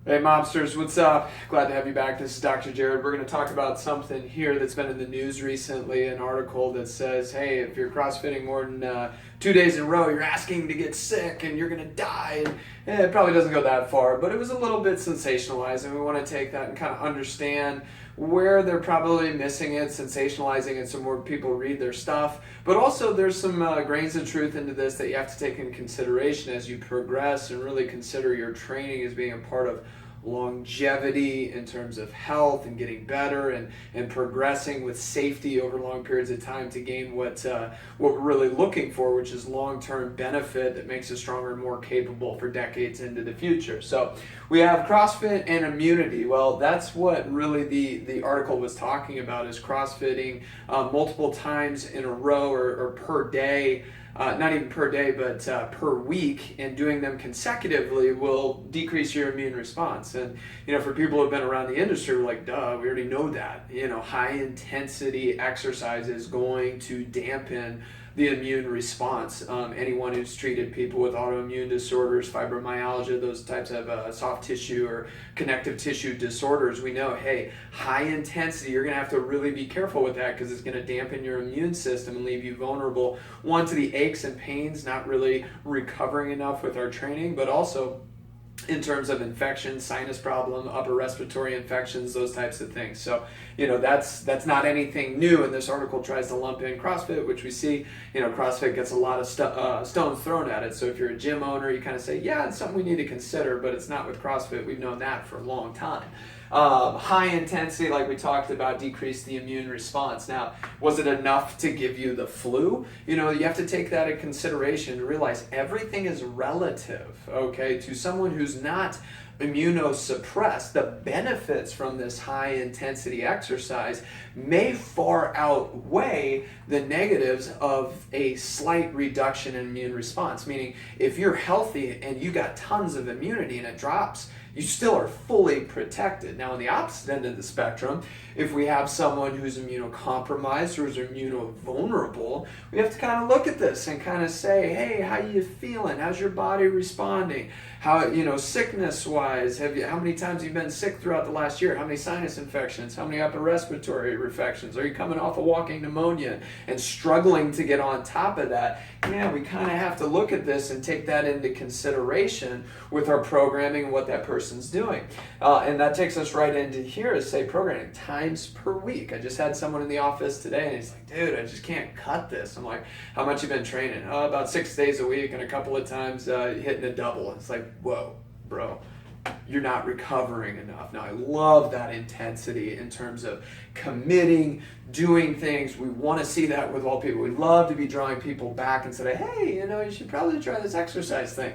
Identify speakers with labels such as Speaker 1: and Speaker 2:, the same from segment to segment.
Speaker 1: Hey mobsters, what's up? Glad to have you back. This is Dr. Jared. We're going to talk about something here that's been in the news recently, an article that says, hey, if you're CrossFitting more than 2 days in a row, you're asking to get sick and you're going to die. And it probably doesn't go that far, but it was a little bit sensationalized, and we want to take that and kind of understand where they're probably missing it, sensationalizing it so more people read their stuff. But also there's some grains of truth into this that you have to take in consideration as you progress and really consider your training as being a part of longevity in terms of health and getting better and progressing with safety over long periods of time to gain what we're really looking for, which is long-term benefit that makes us stronger and more capable for decades into the future. So we have CrossFit and immunity. Well, that's what really the article was talking about, is CrossFitting multiple times in a row or per day. Not even per day, but per week, and doing them consecutively will decrease your immune response. And, for people who have been around the industry, we're like, duh, we already know that. High intensity exercise is going to dampen the immune response. Anyone who's treated people with autoimmune disorders, fibromyalgia, those types of soft tissue or connective tissue disorders, we know, hey, high intensity, you're going to have to really be careful with that because it's going to dampen your immune system and leave you vulnerable, one, to the aches and pains, not really recovering enough with our training, but also in terms of infections, sinus problem, upper respiratory infections, those types of things. So, that's not anything new, and this article tries to lump in CrossFit, which we see, CrossFit gets a lot of stones thrown at it. So if you're a gym owner, you kind of say, yeah, it's something we need to consider, but it's not with CrossFit. We've known that for a long time. High intensity, like we talked about, decreased the immune response. Now, was it enough to give you the flu? You have to take that in consideration to realize everything is relative, okay? To someone who's not immunosuppressed, the benefits from this high intensity exercise may far outweigh the negatives of a slight reduction in immune response. Meaning, if you're healthy and you got tons of immunity and it drops, you still are fully protected. Now, on the opposite end of the spectrum, if we have someone who's immunocompromised or who's immunovulnerable, we have to kind of look at this and kind of say, hey, how you feeling? How's your body responding? How, sickness-wise, how many times have you been sick throughout the last year? How many sinus infections? How many upper respiratory infections? Are you coming off a walking pneumonia and struggling to get on top of that? Yeah, we kind of have to look at this and take that into consideration with our programming and what that person's doing. And that takes us right into here is, say, programming times per week. I just had someone in the office today and he's like, dude, I just can't cut this. I'm like, how much you been training? About 6 days a week and a couple of times hitting a double. It's like, whoa, bro, you're not recovering enough. Now, I love that intensity in terms of committing, doing things. We want to see that with all people. We love to be drawing people back and say, hey, you should probably try this exercise thing.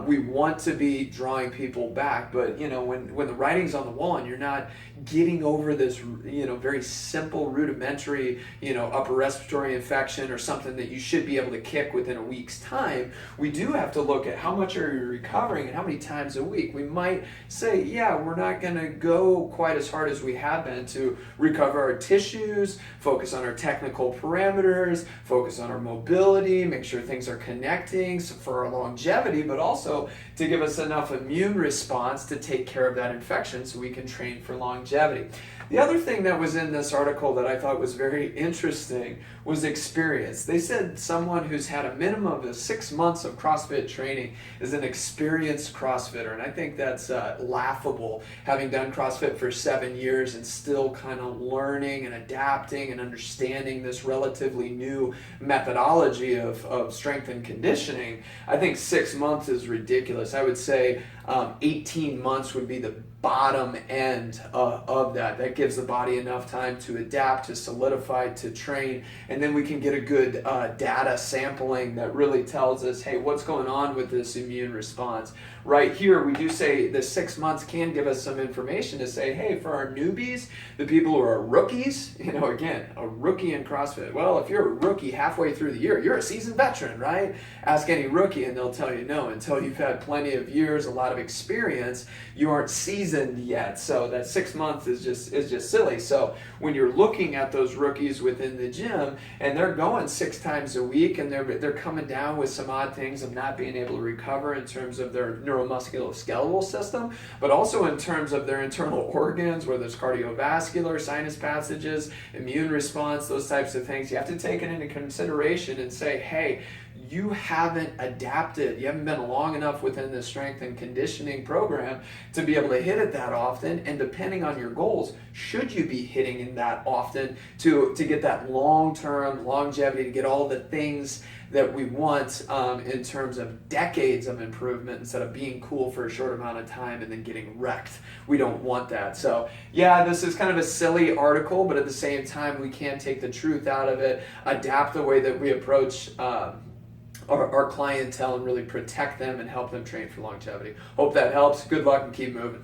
Speaker 1: We want to be drawing people back, but when the writing's on the wall and you're not getting over this, very simple, rudimentary, upper respiratory infection or something that you should be able to kick within a week's time, we do have to look at how much are you recovering and how many times a week. We might say, yeah, we're not going to go quite as hard as we have been to recover our tissues, focus on our technical parameters, focus on our mobility, make sure things are connecting for our longevity, but also to give us enough immune response to take care of that infection so we can train for longevity. The other thing that was in this article that I thought was very interesting was experience. They said someone who's had a minimum of 6 months of CrossFit training is an experienced CrossFitter, and I think that's laughable, having done CrossFit for 7 years and still kind of learning and adapting and understanding this relatively new methodology of strength and conditioning. I think 6 months is ridiculous. I would say 18 months would be the bottom end of that. That gives the body enough time to adapt, to solidify, to train, and then we can get a good data sampling that really tells us, hey, what's going on with this immune response? Right here, we do say the 6 months can give us some information to say, hey, for our newbies, the people who are rookies, again, a rookie in CrossFit. Well, if you're a rookie halfway through the year, you're a seasoned veteran, right? Ask any rookie and they'll tell you no until you've had plenty of years, a lot of of experience, you aren't seasoned yet. So that 6 months is just silly. So when you're looking at those rookies within the gym and they're going 6 times a week and they're coming down with some odd things of not being able to recover in terms of their neuromusculoskeletal system, but also in terms of their internal organs, whether it's cardiovascular, sinus passages, immune response, those types of things, you have to take it into consideration and say, hey, you haven't adapted. You haven't been long enough within the strength and conditioning program to be able to hit it that often. And depending on your goals, should you be hitting it that often to get that long-term longevity, to get all the things that we want in terms of decades of improvement instead of being cool for a short amount of time and then getting wrecked. We don't want that. So yeah, this is kind of a silly article, but at the same time, we can't take the truth out of it, adapt the way that we approach our clientele and really protect them and help them train for longevity. Hope that helps. Good luck and keep moving.